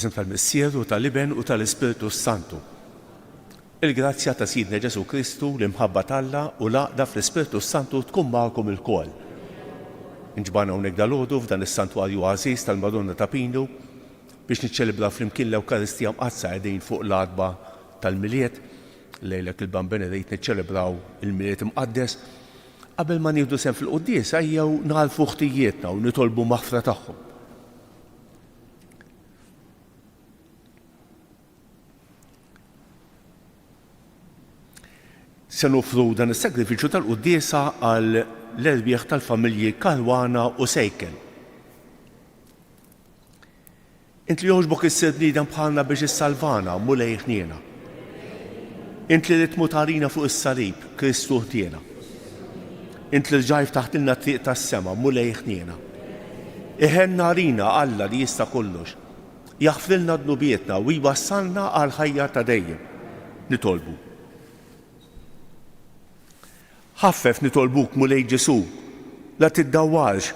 Fisem tal-Missieru, tal-Iben u tal-Ispiritu Santu. Il-grazzja ta' Sidna Ġesu Kristu, l-imħabba tal-Alla u l-għaqda fl-Ispiritu Santu tkun magħkom il-kol. Inġbana hawnhekk dalodu f'dan is-santwarju għażiż tal-Madonna ta' Pinu biex niċċelebraw flimkien l-Ewkaristija mqazza qegħdin fuq l-adba tal-miliet, lejlek il-Ban Benedikt niċċelebraw il-miliet imqaddes. Qabel ma nieħdu sehem fil-quddies ejjew nagħrfu ħtijietna u nitolbu maħfra tagħhom. Se nofru dan is-sagrifiċċju tal-quddiesa għal l-erbieħ tal-familji Karwana u Sejkel. Int li jogħġbok issir bniedem bħalna biex issalvana mulej ħniena. Int li tmut għalina fuq is-salib, Kristu ħtiena. Int li ġajf taħtilna triq tas-sema mulej ħniena. Iħenna għalina Alla li jista' kollox. Jaħfrilna dnubietna u jwassalna għal ħajja ta' dejjem. Nitolbu. Ħaffef nitolbuk mulej Ġesu, la tiddawwarx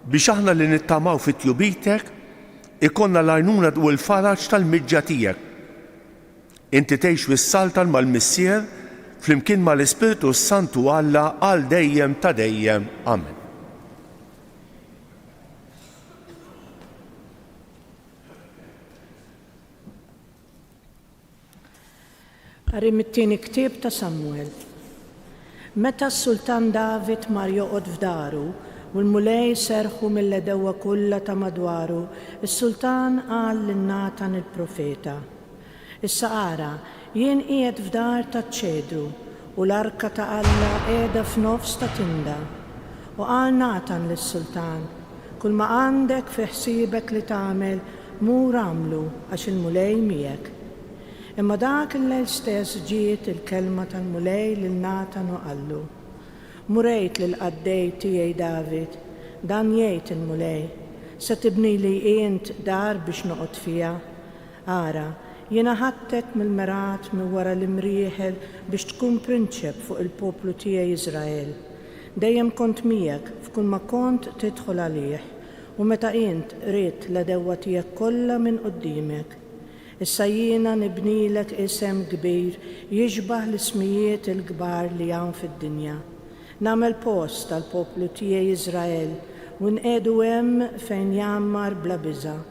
biex aħna li nittamaw fit-tjubitek ikonna l-għajnuna u l-faraġ tal-miġġa tiegħek. Inti tgħix wis-saltan mal-Missier flimkien mal-Ispiritu Santu Alla għal dejjem ta' dejjem. Amen. Qari mit-tieni ktieb ta' Samuel. Meta s-Sultan David mar joqgħod f'daru u l-mulej serħu mill-edewwa kollha ta' madwaru, is-Sultan qal lil Natan il-Profeta: Issa ara, jien qiegħed f'dar taċ-ċedru u l-arka ta' Alla qiegħda f'nofs ta' tinda. U qal Natan lis-Sultan: kull ma għandek fi ħsiebek li tagħmel mur għamlu għax il-mulej miegħek. Imma dak il-lejl stess ġiet il-kelma tal-mulej lil Natan u qallu: Murejt lil qaddej tiegħi David, dan jgħid il-mulej, se tibnili int dar biex noqgħod fiha. Ara, jiena ħadtek mill-merat minn wara l-imrieħel biex tkun prinċep fuq il-poplu tiegħi Iżrael. Dejjem kont miegħek f'kull ma kont tidħol għalih u meta int ried l-edewwa tiegħek kollha minn quddiemek. Issa jiena nibnilek isem kbir jiġbaħ l-ismijiet il-kbar li hawn fid-dinja. Nagħmel post tal-poplu tiegħi Iżrael u nqedu hemm fejn jammar bla biża'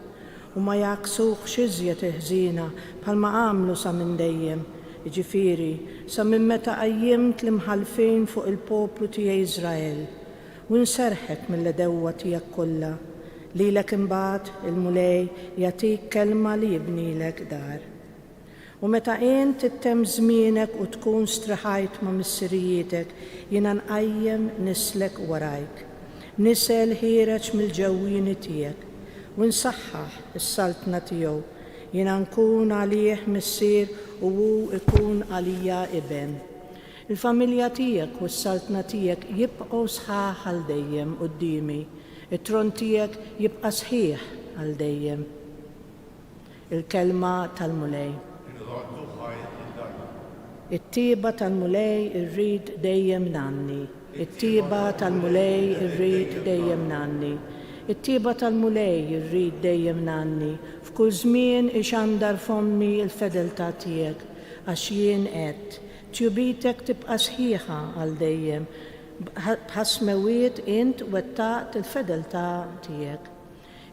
u ma jaqsuhx iżjed ħżiena bħalma għamlu sa minn dejjem, jiġifieri sa minn meta qajjimt l-imħalfin fuq il-poplu tiegħi Iżrael u nserħek mill-edewwa tiegħek kollha. Lilek imbagħad il-mulej jagħtik kelma li jibnilek dar. U meta int tittemm żmienek u tkun striħajt ma' missirietek, jiena nqajjem nislek warajk. Nisel ħireġ mill-ġewwieni tiegħek u nsaħħaħ is-saltna tiegħu. Jiena nkun għalih missier u hu ikun għalija iben. Il-familja tiegħek u s-saltna tiegħek jibqgħu sħaħ għal dejjem qudiemi. it-tron tiegħek jibqa' sħiħ għal dejjem. Il-kelma tal-mulej. It-tieba tal-mulej irrid dejjem nanni. It-tieba tal-mulej irrid dejjem nanni. It-tieba tal-mulej irrid dejjem nanni. F'kull żmien ixandar fommi l-fedeltà tiegħek għax jien qed tjubitek tibqa' sħiħa għal dejjem. B'ħasmewiet int wettaqt il-fedeltà tiegħek.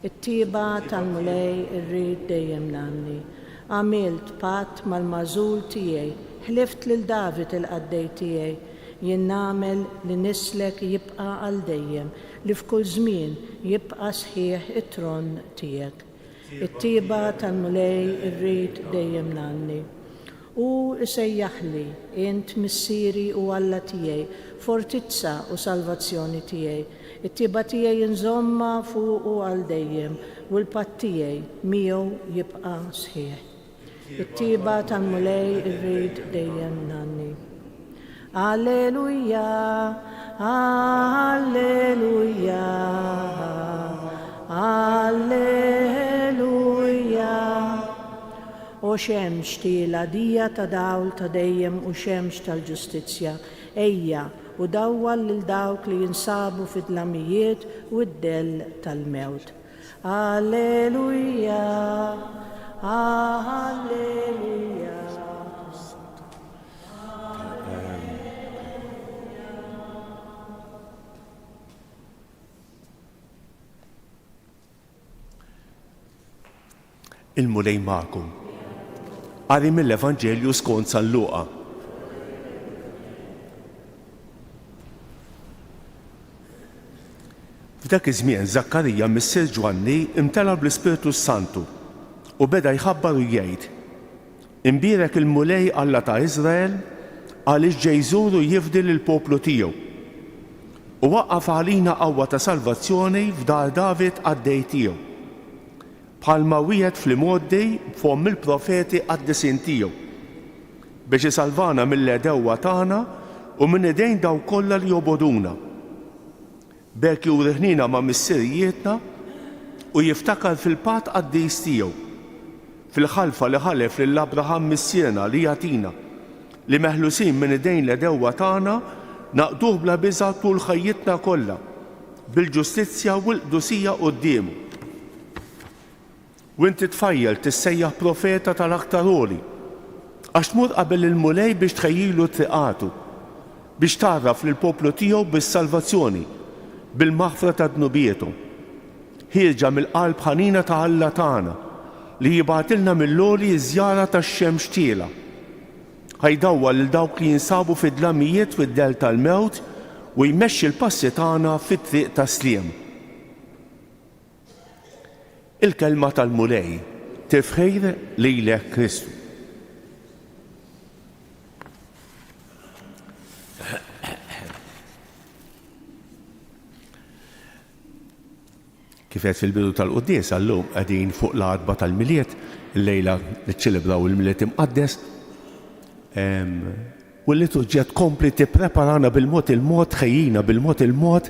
It-tieba tal-mulej irrid dejjem nanni. Għamilt patt mal-mażul tiegħi, ħlift lil David il-qaddej tiegħi, jien nagħmel li nislek jibqa' għal dejjem, li f'kull żmien jibqa' sħiħ it-tron tiegħek. It-tieba tal-mulej irrid dejjem nanni. U isejjaħli int missieri u Alla tiegħi, fortizza u salvazzjoni tiegħi. It-tieba tiegħi inżomma fuq u għal dejjem u l-patt tiegħi miegħu jibqa' sħiħ. It-tieba tal-mulej irrid dejjem nanni. Alleluja, alleluja, alleluja. O xemx tila dija ta' dawl ta' dejjem u xemx tal-ġustizzja, ejja u dawwal lil dawk li jinsabu fid-dlamijiet u d-del tal-mewt. Alleluia, Alleluia. Il-mulej ma'kom. Qari mill-Evanġelju skont San Luqa. F'dak iż-żmien Zakkarija missier Ġwanni imtela bl-Ispiritu Santu u beda jħabbar u jgħid: Imbierek il-mulej Alla ta' Iżrael għaliex ġej jżuru jifdi lill-poplu tiegħu u waqqaf għalina qawwa ta' salvazzjoni f'dar David għaddej tiegħu. Bħalma wieħed fl-imgħoddej fomm il-profeti għad-disien tiegħu biex isalvana mill-għedewwa tagħna u minn idejn daw kollha li joboduna. B'hekk juriħnina ma' missirijietna u jiftakar fil-patt qaddis tiegħu, fil-ħalfa li ħalef lil Abraham missierna li jagħtina li meħlusin minn idejn l-għedewwa tagħna naqduh bla biża' tul ħajjitna kollha bil-ġustizzja u l-qdusija qudiemu. U inti tfajjel tissejjaħ profeta tal-aktar għoli għax tmur qabel il-mulej biex tħejjilu triqatu, biex tarraf lill-poplu tiegħu bis-salvazzjoni, bil-maħfra ta' dnubietu. Ħirġa mill-qalb ħanina ta' Alla tagħna li jibgħatilna mill-għoli żjara tax-xemx tiela. Ħajdawwa lil dawk li jinsabu fid-dlamijiet fid-del tal-mewt u jmexxi l-passi tagħna fit-triq tas-sliem. Il-kelma tal-mulej tifħir lilek Kristu. Kif qed fil-bidu tal-quddies allum qegħdin fuq l-għadba tal-miliet, illejla niċċelebraw il-miliet imqaddes u l-liturġija tkompli tippreparana bil-mod il-mod ħejjina bil-mod il-mod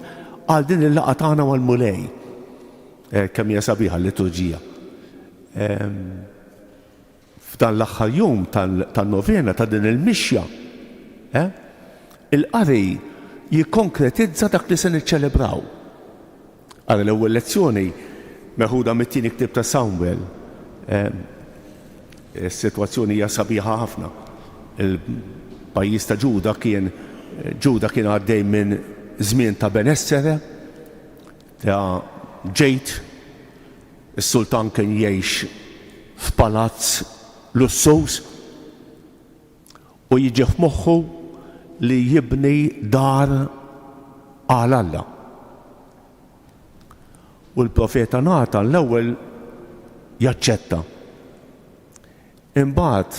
għal din il-laqgħa tagħna mal-mulej. Kemm hija sabiħa l-liturġija. F'dan l-aħħar jum tan-novena ta' din il-mixja, il-qari jikkonkretizza dak li se niċċelebraw. Ara l-ewwel lezzjoni meħuda mit-tieni ktieb ta' Samuel. Is-sitwazzjoni hija sabiħa ħafna. Il-pajjiż ta' Ġuda kien għaddej minn żmien ta' benessere, ta' ġejt, is-sultan kien jgħix f'palazz lussuż u jiġi f'moħħu li jibni dar għal Alla. U l-profeta Natan l-ewwel jaċċetta. Imbagħad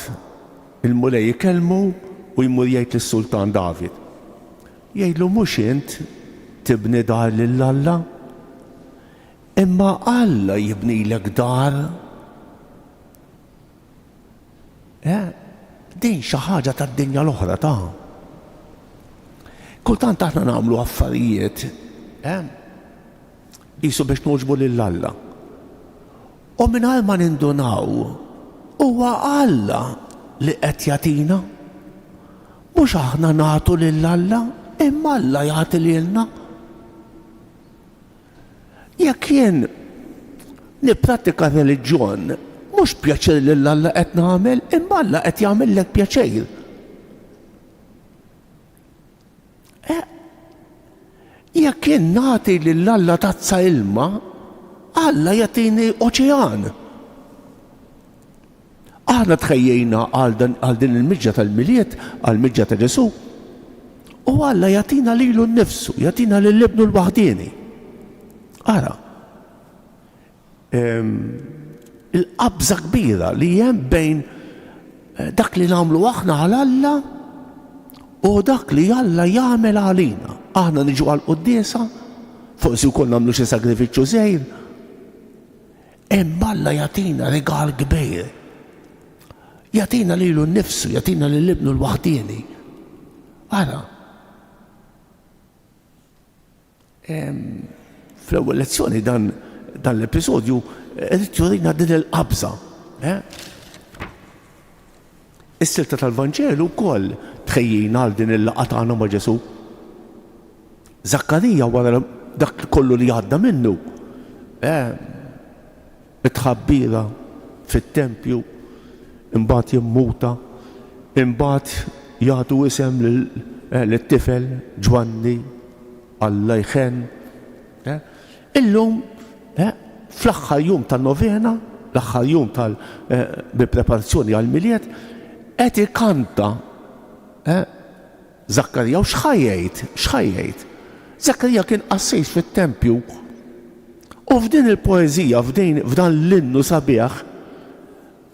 il-mulej ikellmu u jmur jgħid lis-sultan David. Jgħidlu mhux int tibni dar lil Alla, imma Alla jibnilek dar. Din xi ħaġa tad-dinja l-oħra ta'. Kultant aħna nagħmlu affarijiet qisu biex nogħġbu lil Alla. U mingħajr ma nindunaw huwa Alla li qed jagħtina. Mhux aħna nagħtu lil Alla, imma Alla jagħti lilna. Jekk jien nipprattika reliġjon mhux pjaċir lil Alla qed nagħmel, imma Alla qed jagħmellek pjaċir. Jekk jien nagħti lil Alla tazza ilma, Alla jagħtini oċean. Aħna tħejjejna għal din il-miġġa tal-miliet, għal miġġa ta' Ġesu, u Alla jagħtina lilu nnifsu, jagħtina lill-ibnu l-waħdieni. Ara, il-qabża kbira li hemm bejn dak li nagħmlu aħna għal Alla u dak li Alla jagħmel għalina. Aħna niġu għal quddiesa, forsi wkoll nagħmlu xi sagrifiċċju żgħir, imma Alla jagħtina regal kbir. Jagħtina lilu nnifsu, jagħtina lill-ibnu l-waħdieni. Ara, fl-ewwel lezzjoni dan l-episodju qed jurina din il-qabża. Is-silta tal-Vanġelu wkoll tħejjina għal din il-laqgħa tagħna ma' Ġesu. Zakkarija wara dak kollu li għadda minnu tħabbira fit-tempju, imbagħad jimmuta, imbagħad jagħtu isem lit-tifel Ġwanni Alla jħen. Illum fl-aħħar jum tan-novena, l-aħħar jum bi-preparazzjoni għall-miliet, qed ikanta Zakkarija u x'ħajjejt. Zakkarija kien qassejs fit-tempju u f'din il-poeżija, f'dan l-innu sabiħ,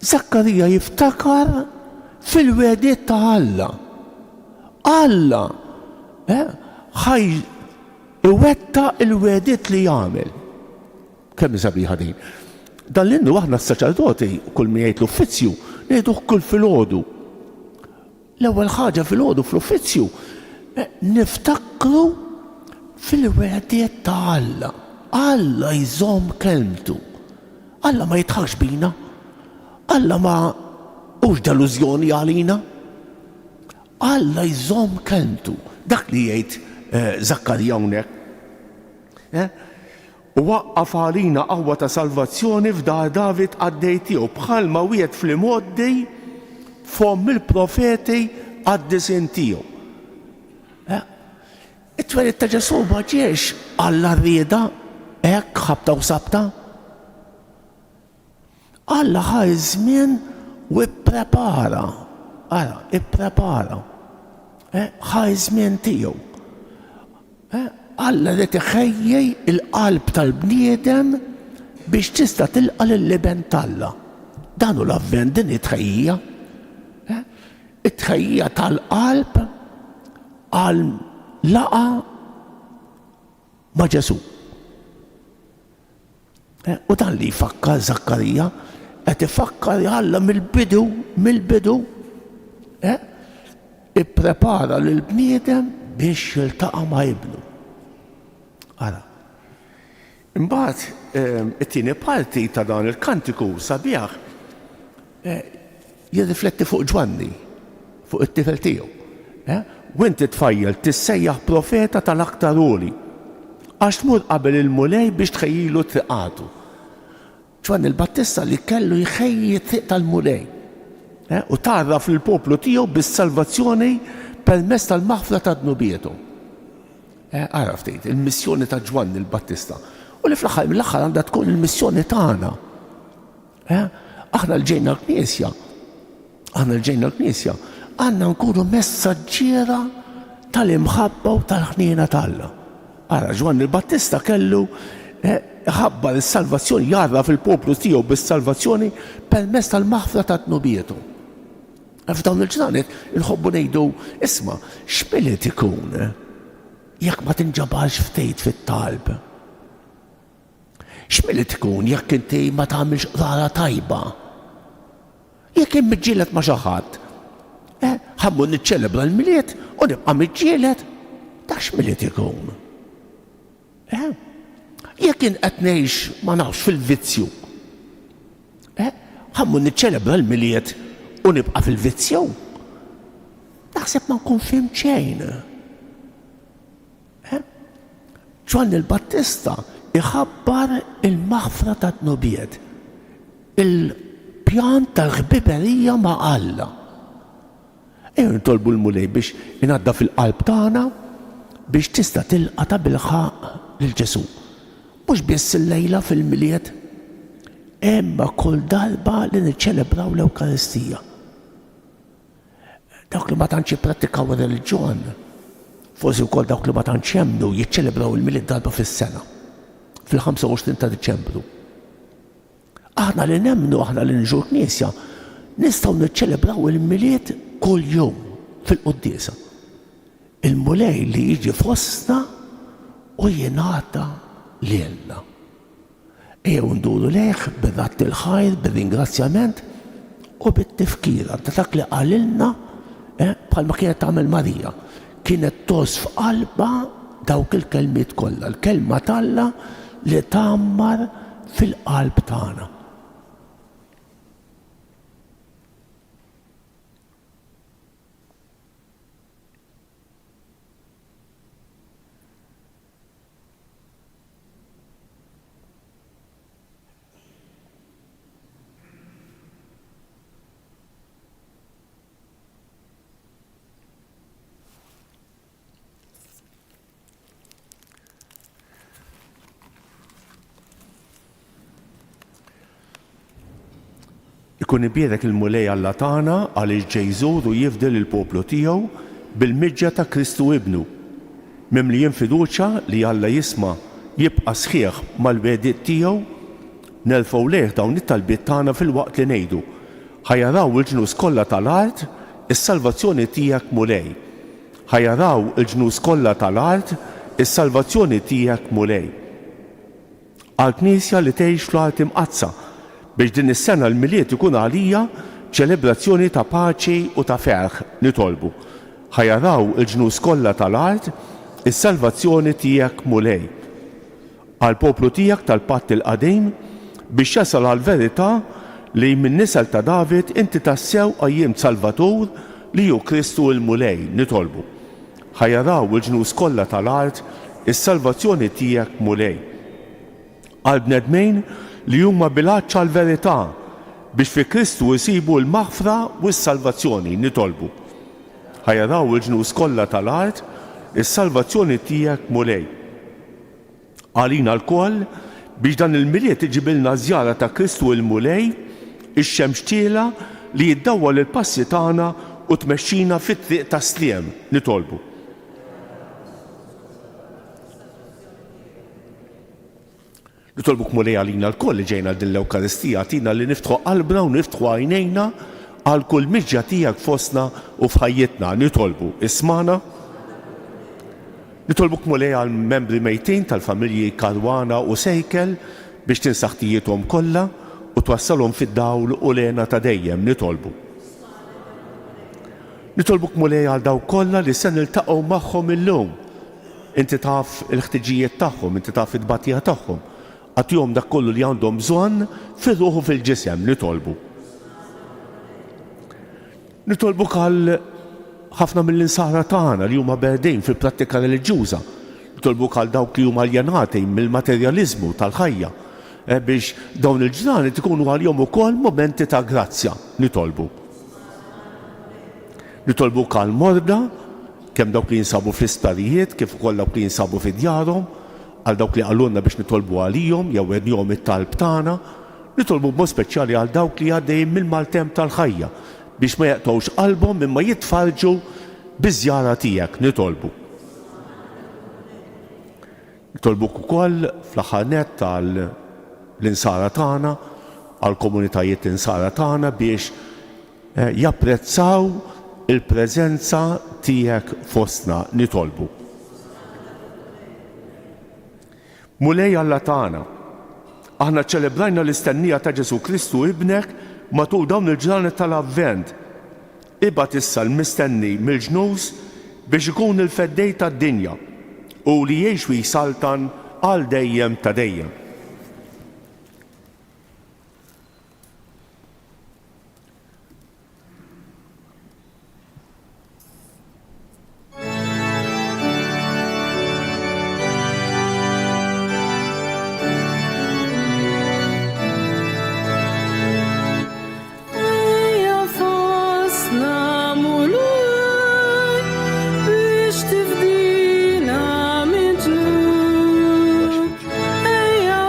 Zakkarija jiftakar fil-wediet ta' Alla. Alla ħaj iwetta il-wediet li jagħmel. Kemm sabiħa din. Dan l-innu aħna s-saċerdoti kull min jgħid l-uffizzju ngħiduh kull filgħodu. L-ewwel ħaġa filgħodu fl-uffizzju niftakru fil-wediet ta' Alla. Alla jżomm kelmtu. Alla ma jitħakx bina. Alla ma hux delużjoni għalina. Alla jżomm kelmtu. Dak li jgħid Zakkarija hawnhekk. U waqqaf għalina qawwa ta' salvazzjoni f'dar David għaddej tiegħu bħalma wieħed fl-imgħoddej fomm il-profeti għad-disinn tiegħu. It-twelid ta' Ġesu ma ġiex Alla rrieda hekk ħabta u sabta. Alla ħaj żmien u ipprepara. Ara, ipprepara. Ħaj żmien tiegħu. Alla li tiħejjej il-qalb tal-bniedem biex tista' tilqa' lill-liben talla. Dan hu l-avvent, din it-tħejjija. It-tħejjija tal-qalb għal laqa ma' Ġesu. U dan li jfakkar Zakkarija, qed ifakkar Alla mill-bidu ipprepara lill-bniedem biex jiltaqa' ma' ibnu. Ara. Imbagħad it-tieni parti ta' dan il-kantiku sabiħ jirrifletti fuq Ġwanni, fuq it-tifel tiegħu. U inti tfajjel tissejjaħ profeta tal-aktar għoli għax tmur qabel il-mulej biex tħejjilu triqatu. Ġwanni l-Battista li kellu jħejji triq tal-mulej u tarraf lill-poplu tiegħu bis-salvazzjoni permezz tal-maħfra ta' dnubietu. Ara ftit, il-missjoni ta' Ġwanni l-Battista. U li fl-aħħar mill-aħħar għandha tkun il-missjoni tagħna. Aħna l-ġejna l-Knisja, għandna nkunu messaġġiera tal-imħabba u tal-ħniena tal-Alla. Ara, Ġwanni l-Battista kellu ħabbar is-salvazzjoni, jarraf il-poplu tiegħu bis-salvazzjoni permezz tal-maħfra ta' dnubietu. F'dawn il-ġranet inħobbu ngħidu, isma' x'miliet ikun jekk ma tinġabarx ftejt fit-talb. X'miliet ikun jekk inti ma tagħmilx qrara tajba. Jekk hemm miġġieled ma' xi ħadd, ħammu niċċelebra l-miliet u nibqa' miġġieled, dak x'miliet ikun. Jekk kien qed ngħix ma nafx fil-vizzju, ħammu niċċelebra l-miliet u nibqa' fil-vizzju. Naħseb ma nkun fimt xejn. Ġwanni l-Battista iħabbar il-maħfra ta' dnubiet, il-pjan tal-ħbiberija ma' Alla. Nitolbu l-mulej biex inadda fil-qalb tagħna biex tista' tilqa' ta' bilħaq lil Ġesu. Mhux biss il-lejla fil-miliet, imma kull darba li niċċelebraw l-Ewkaristija. Dawk li ma tantx jipprattikaw ir-reliġjon, forsi wkoll dawk li ma tantx jemmnu jiċċelebraw il-miliet darba fis-sena, fil-25 ta' Diċembru. Aħna li nemmnu, aħna li nġu Knisja, nistgħu niċċelebraw il-miliet kull jum fil-Quddiesa. Il-mulej li jiġi fostna u jingħata lilna. Ejjew nduru lejh bir-ratti l-ħajr, bir-ringrazzjament u bit-tifkira ta' dak li qalilna bħalma kienet tagħmel Marija. Kienet tos f'qalbha dawk il-kelmiet kollha, l-kelma tagħha li tagħmmar fil-qalb tagħna. Ikun ibierek il-mulej Alla tagħna għaliex ġej jżur u jifdel il-poplu tiegħu bil-miġġa ta' Kristu ibnu. Mimlijin fiduċja li Alla jisma' jibqa' sħiħ mal-wediet tiegħu, nelfgħu lejh dawn it-talbiet tagħna fil-waqt li ngħidu ħajaraw il-ġnus kollha tal-art is-salvazzjoni tiegħek mulej. Ħajaraw il-ġnus kollha tal-art is-salvazzjoni tiegħek mulej. Għall-Knisja li tgħix fl-art imqazza biex din is-sena l-miliet ikun għalija ċelebrazzjoni ta' paċi u ta' ferħ nitolbu. Ħajaraw il-ġnus kollha tal-art is-salvazzjoni tiegħek mulej. Għall-poplu tiegħek tal-Patt il-qadim biex jasal għall-verità li min nisel ta' David inti tassew qajjim Salvatur li hu Kristu l-mulej nitolbu. Ħajaraw il-ġnus kollha tal-art is-salvazzjoni tiegħek mulej. Għall-bnedmejn li huma bilanċ għall-verità biex fi Kristu jsibu l-maħfra u s-salvazzjoni nitolbu. Ħajaraw il-ġnus kollha tal-art is-salvazzjoni tiegħek mulej. Għalina l-koll biex dan il-miliet iġibilna żjara ta' Kristu l-mulej, ix-xemxtiela li jiddawwal il-passi tagħna u tmexxina fit-triq ta' sliem nitolbu. Nitolbuk mulej għalina l-koll li ġejna din l-Ewkaristija tina li niftħu qalbna u niftħu għajnejna għal kull miġġa tiegħek fostna u f'ħajjitna nitolbu. Ismana. Nitolbuk mulej għal membri mejtin tal-familji Karwana u Sejkel biex tinsaħtijietom kollha u twassalhom fid-dawl u lena ta' dejjem nitolbu. Nitolbuk mulej għal daw kollha li se niltaqgħu magħhom illum. Inti taf il-ħtiġijiet tagħhom, inti taf id-batija tagħhom. Għatihom dak kollu li għandhom bżonn fir-ruħ u fil-ġisem nitolbu. Nitolbuk għal ħafna mill-insara tagħna li huma berdejn fil-prattika reliġjuża. Nitolbuk għal dawk li huma aljenati mill-materjaliżmu tal-ħajja biex dawn il-ġranet ikunu għalihom ukoll momenti ta' grazzja nitolbu. Nitolbuk għal morda kemm dawk li jinsabu fl-isptarijiet kif ukoll dawk li jinsabu fid-djarhom, għal dawk li għallunna biex nitolbu għalihom jew għednihom it-talb tagħna, nitolbu b'mod speċjali għal dawk li għaddejjin mill-maltemp tal-ħajja biex ma jaqtgħux qalbhom imma jitfarġu biż-żjara tiegħek nitolbu. Nitolbuk ukoll fl-aħħar nett tal-insara tagħna, għall komunitajiet insara tagħna biex japprezzaw il-preżenza tiegħek fostna nitolbu. Mulej Alla tagħna, aħna ċċelebrajna l-istennija ta' Ġesu Kristu ibnek matul dawn il-ġranet tal-Avvent. Ibgħat issa l-mistenni mill-ġnus biex ikun il-feddej tad-dinja u li jgħix jisaltan għal dejjem ta' dejjem. Tifdina min ġnub, ejja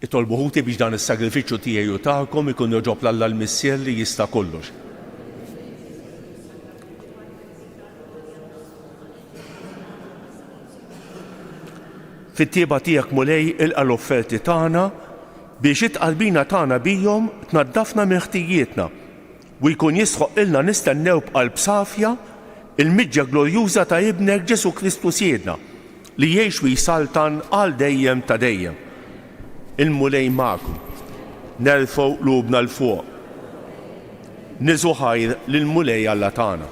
Itolbuħuti biex dan is-sagrifiċċju tiegħi u tagħkom ikun joġob l-Alla l-Missier li jista' kollox. Fit-tieba tiegħek mulej ilqa' l-offerti tagħna biex it-qalbina tagħna bihom tnaddafna minn ħtijietna u jkun jisħoq ilna nistennew b'qalb safja il-miġġa glorjuża ta' Ibnek Ġesu Kristu Siedna li jgħix u jsaltan għal dejjem ta' dejjem. Il-mulej magħkom, nerfgħu qlubna l fuq. Niżu ħajr lill-mulej Alla tagħna.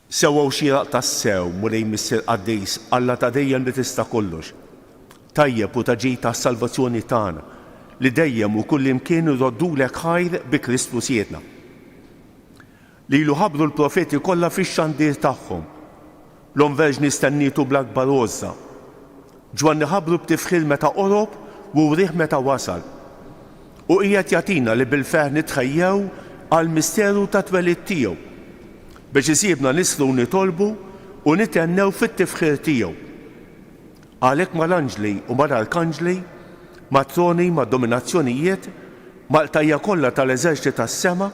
Sewwew xieraq tas-sew mulej Missier Qaddejs Alla ta' dejjem li tista' kollox. Tajjeb u ta' ġid tas-salvazzjoni tagħna li dejjem u kull imkien iroddulek ħajr bi Kristu Siedna. Lilu ħabbru l-profeti kollha fix-xandir tagħhom. L-onverġ nistennitu bl-akbar għożża. Ġwanni ħabbru b'tifħir meta qorob u wrieħ meta wasal. U qiegħed jagħtina li bil-ferħ nitħejjew għall misteru ta' twelid tiegħu biex isibna nisru nitolbu u nitennew fit-tifħir tiegħu. Għalhekk mal-anġli u mal-arkanġli, mat-troni, mad-dominazzjonijiet, mal-qtajja kollha tal-eżerċiti tas-sema,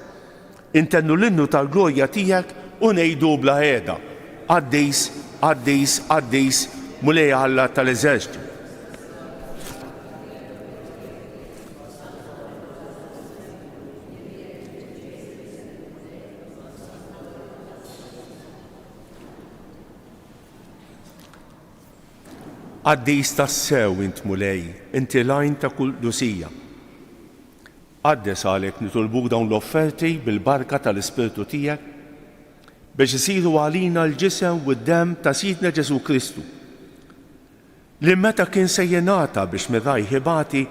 intennu l-innu tal-glorja tiegħek u ngħidu bla qiegħda. Qaddejs, Qaddejs, Qaddejs, mulej Alla tal-eżerċiti. Qaddejs tas-sew int mulej, inti lajn ta' kull dusija. Qaddes għalhekk nitolbuk dawn l-offerti bil-barka tal-Ispirtu tiegħek biex isiru għalina l-ġisem u d-dem ta' Sidna Ġesu Kristu li meta kien se jingħata biex mirraj ħibati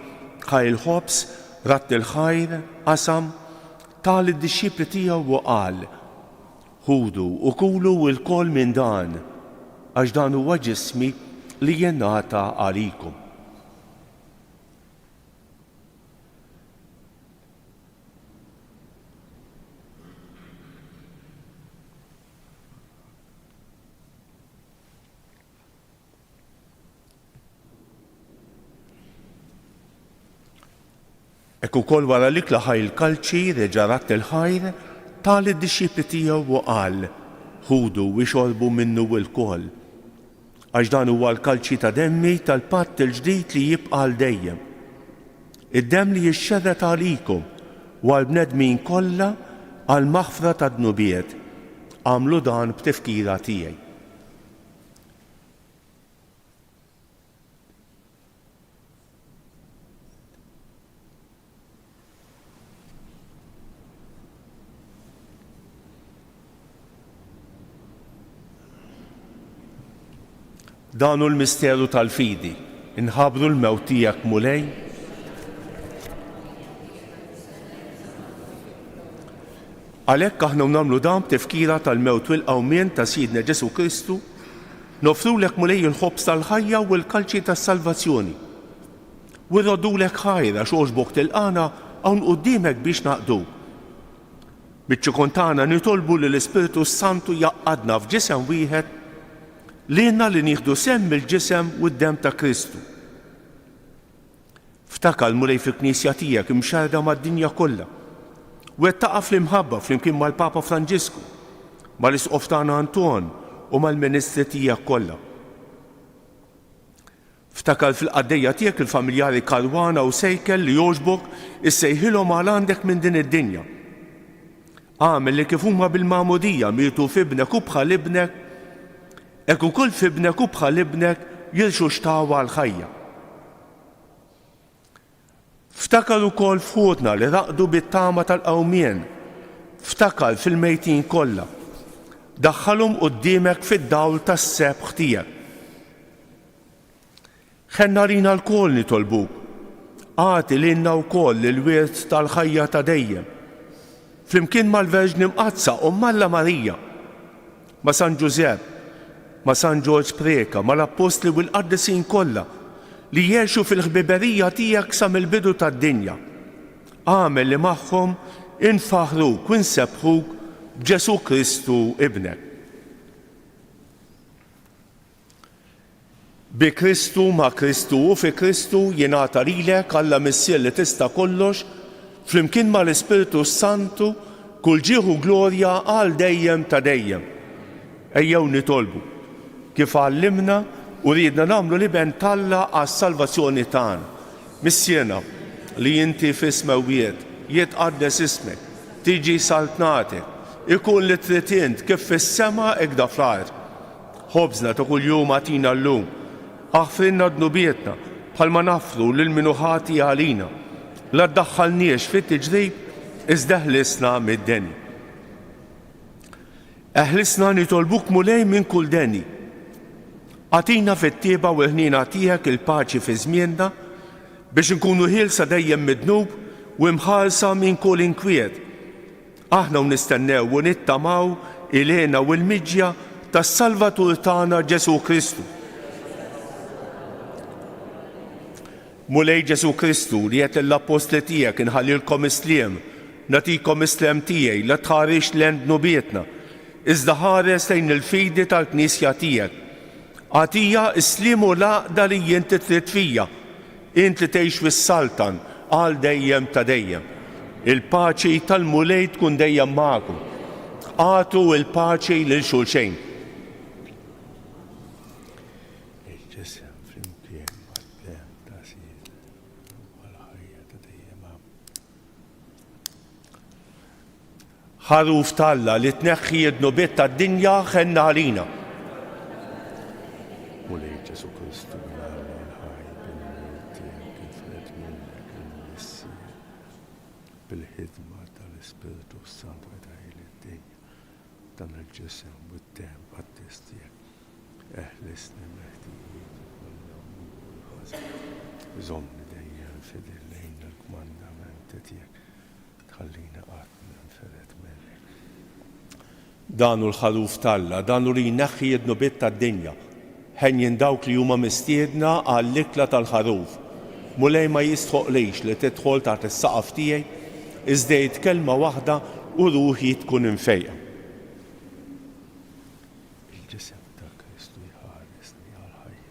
ħaj il-ħobs, ratt il-ħajr, qasam, tal id-dixxipli tiegħu u qal: ħudu u kulu l-kol minn dan għax dan huwa ġismi li jingħata għalikom. Ekk ukoll wara li klaħaj il-kalċi reġa' ratt il-ħajr tal id-dixxipli tiegħu u qal: ħudu u xorbu minnu l-kol għax dan huwa l-kalċi ta' demmi tal-patt il-ġdid li jibqa' għal dejjem. Id-demm li jixxerret għalikom u għall-bnedmin kollha għal maħfra ta' dnubiet. Għamlu dan b'tifkira tiegħi. Danu l-misteru tal-fidi, inħabru l-mewt tiegħek mulej. Għalhekk aħna nagħmlu dan b'tifkira tal-mewt u l-qawmien ta' Sidna Ġesu Kristu, nofrulek mulej il-ħobs tal-ħajja u l-kalċi tas-salvazzjoni. U rroddulek ħajra x'għoġbok tilqana hawn quddiemek biex naqduk. Biċ-ċikontana nitolbu li l-Ispiritu Santu jaqqadna f'ġisem wieħed lilna li nieħdu semm il-ġisem u d-dem ta' Kristu. Ftakar mulej fil-Knisja tiegħek imxarda mad-dinja kollha. U qed taqa' fl-imħabba flimkien mal-Papa Franġisku, mal-Isqof tagħna Anton u mal-Ministri tiegħek kollha. Ftakar fil-qaddejja tiegħek il-familjari Karwana u Sejkel li jogħġbok issejħilhom għal għandek minn din id-dinja. Għamel li kif huma bil-magħmudija mietu f'ibnek u bħal ibnek, hekk ukoll f'ibnek u bħal ibnek jilxu xtawa l-ħajja. Ftakar ukoll f'ħudna li raqdu bit-tama tal-qawmien, ftakar fil-mejtin kollha, daħħalhom quddiemek fid-dawl tas-sebħ tiegħek. Ħenna rina l-kol nitolbuk, għati lilna wkoll il-wirt tal-ħajja ta' dejjem, flimkien mal-Verġni Mqazza Alla Marija, ma' San Ġusepp, ma' San Ġorġ Preka, ma' l-Apostli u l-Qaddisin kollha li jgħixu fil-ħbiberija tiegħek sa mill-bidu tad-dinja. Għamel li magħhom infaħruk u nsebħuk b'Ġesu Kristu ibnek. Bi Kristu ma' Kristu u fi Kristu jingħata lilek Alla Missier li tista' kollox flimkien mal-Ispiritu Santu kull ġieħu glorja għal dejjem ta' dejjem. Ejjew nitolbu kif għallimna u ridna nagħmlu li ben Alla għas-salvazzjoni tagħna. Missjena li inti f'ismewiet jitqaddes ismek, tiġi saltnatek, ikun li trid int kif fis-sema hekk da fl-ard. Ħobżna ta' kuljum għatina llum, aħfrinna dnubietna bħalma nafru lil min hu ħati għalina. La ddaħħalniex fit-tiġrib iżda ħlisna mid-deni. Eħlisna nitolbuk mulej minn kull deni. Għatina fit-tieba u ħnina tiegħek il-paċi fi żmienna biex nkunu ħielsa dejjem mid-dnub u mħalsa minn kull inkwiet. Aħna nistennew u nittamaw ilena u l-miġja tas-Salvatur tagħna Ġesu Kristu. Mulej Ġesu Kristu li qed l-apostli tiegħek inħallilkom isliem, nagħtikom islem tiegħi la tħarix lejn dnubietna, iżda ħares lejn il-fidi tal-Knisja tiegħek. Għatija isliem u l-għaqda li inti trid fija, int li tgħix fis-Saltan għal dejjem ta' dejjem. Il-paċi tal-mulej tkun dejjem magħkom. Għatu il-paċi lil xulxejn. Ħaruf tal-Alla li tneħħi d-nubiet tad-dinja ħenna għalina. Mulej Ġesu Kristu bil-ħidma tal-Ispiritu Santu għedaj d-dinja dan il-ġisem u d-dem għad-test tiegħek. Eħlisni meħtijek bżomni dejjem fidel lejn il-kmandamenti tiegħek tħallina qatt ninferet minnek. Danu l-ħaruf tal-Alla, danu li jneħħi d-nubiet tad-dinja ħenjin dawk li huma mistiedna għall-ikla tal-ħaruf. Mulej ma jistħoqlejx li tidħol taħt is-saqaf tiegħi iżda kelma waħda u ruħi tkun imfejqa. Il-ġisem ta' Kristu jħaresni għal ħajja.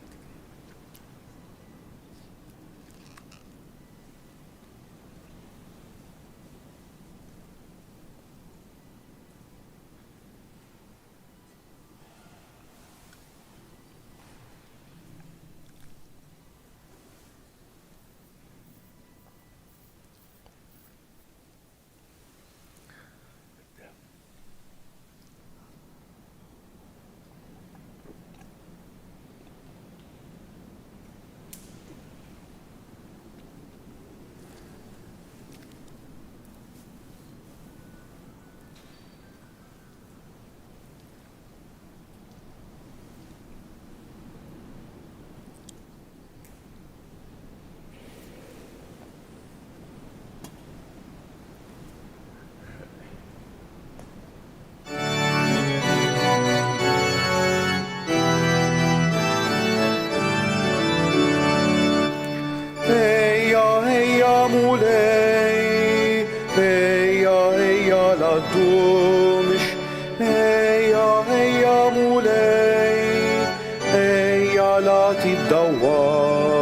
دومش هيا مولاي هيا لا تدورش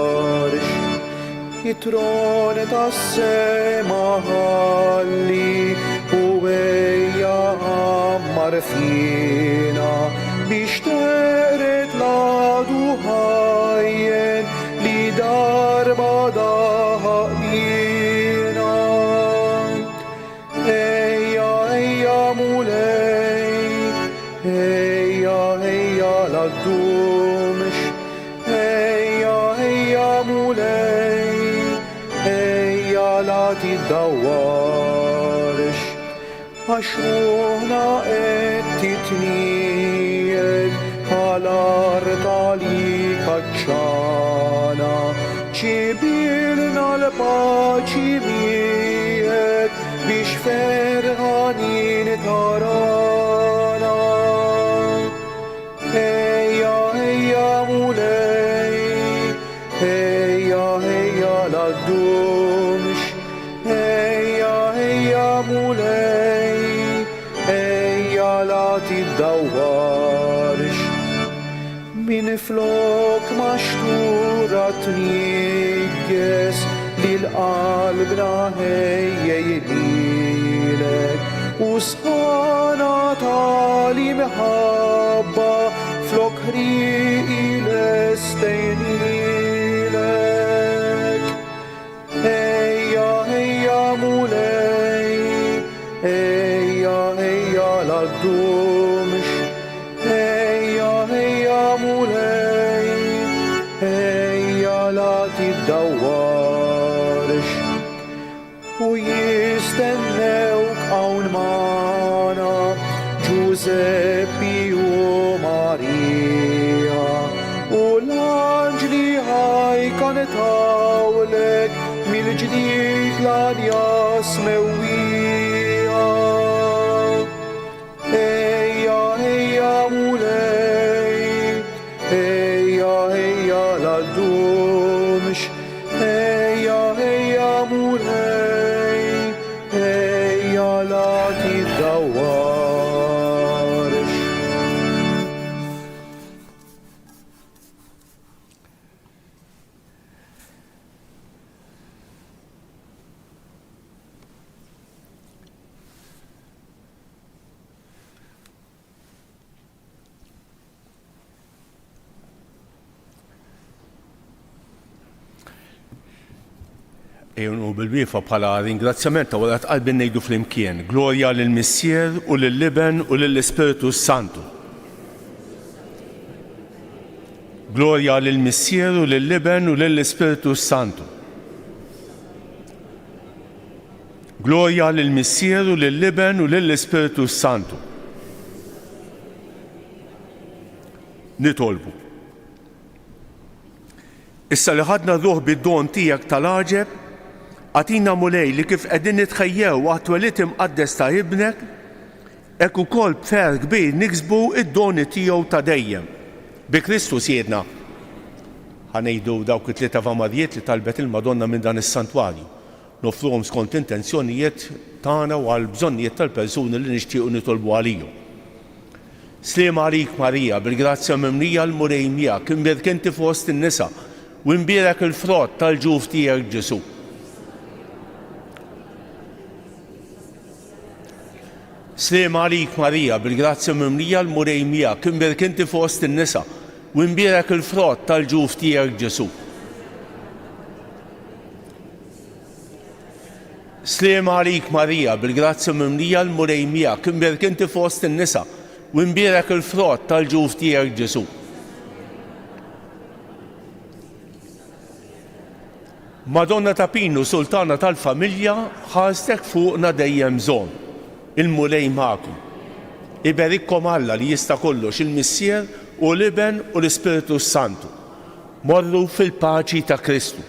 يترونت السما هالي وهيا عمر فينا بيشترت لا دوهاين لدار بعدها بينا هيا مولاي هيا لا تدومش هيا مولاي هيا لا تدورش عشونا اتتنيت قالار تالي كتشانا جبيلنا الباچي بيت بيش فرغانين تارانا هيا مولاي هيا لا تدومش هيا مولاي هيا لا تدورش min flok maxtura tnigges li l-qalbna ħejjejlilek u sħana tali meħabba flok ħriqi l-estejnilek. Ejja, ejja mulej, ejja, ejja l-għaddumx, ejja, ejja mulej, ejja la tiddawwarx. U jistennewk hawn mana Giuseppi u Marija u l-anġli ħajkanetawlek mill-ġdid l-anjas mewwija. Ejja, ejja mulej, ejja, ejja l-għaddumx, ejja, ejja mulej, ejja la tiddawwarx. Ejnu bil-wiefa bħala ringrazzjament wara qalbi ngħidu flimkien. Glorja lill-Missier u lill-Liben u lill-Ispiritu Santu. Glorja lill-Missier u lill-Liben u lill-Ispiritu Santu. Glorja lill-Missier u lill-Liben u lill-Ispiritu Santu. Nitolbu. Issa li ħadna ruħ bid-don tiegħek tal-aġeb, għatina mulej li kif qegħdin nitħejjew għat-twelid imqaddes ta' ibnek, hekk ukoll b'fer kbir niksbu id-doni tiegħu ta' dejjem. Bi Kristu siedna. Ħanejdu dawk it-tlieta famadijiet li talbet il-Madonna minn dan is-santwarju. Nofruhom skont intenzjonijiet tagħna u għal bżonnijiet tal-persuni li nixtiequ nitolbu għalihom. Sliem għalik Marija, bil-grazzja mimlija l-murej miegħek, imbirkinti fost in-nisa, u imbierek il-frott tal-ġuf tiegħek Ġesu. Sliem għalik Marija, bil-grazzja mimlija l-murej miegħek, imbirkinti fost in-nisa, u imbierek il-frott tal-ġuf tiegħek Ġesu. Sliem għalik Marija, bil-grazzja mimlija l-murej miegħek, imbirkinti fost in-nisa, u imbierek il-frott tal-ġuf tiegħek Ġesu. Madonna ta' Pinu, sultana tal-familja, ħastek fuqna dejjem żomm. Il-mulej magħkom. Iberikkom Alla li jista' kollox il-Missier u l-Iben u l-Ispiritu Santu. Morru fil-paċi ta' Kristu.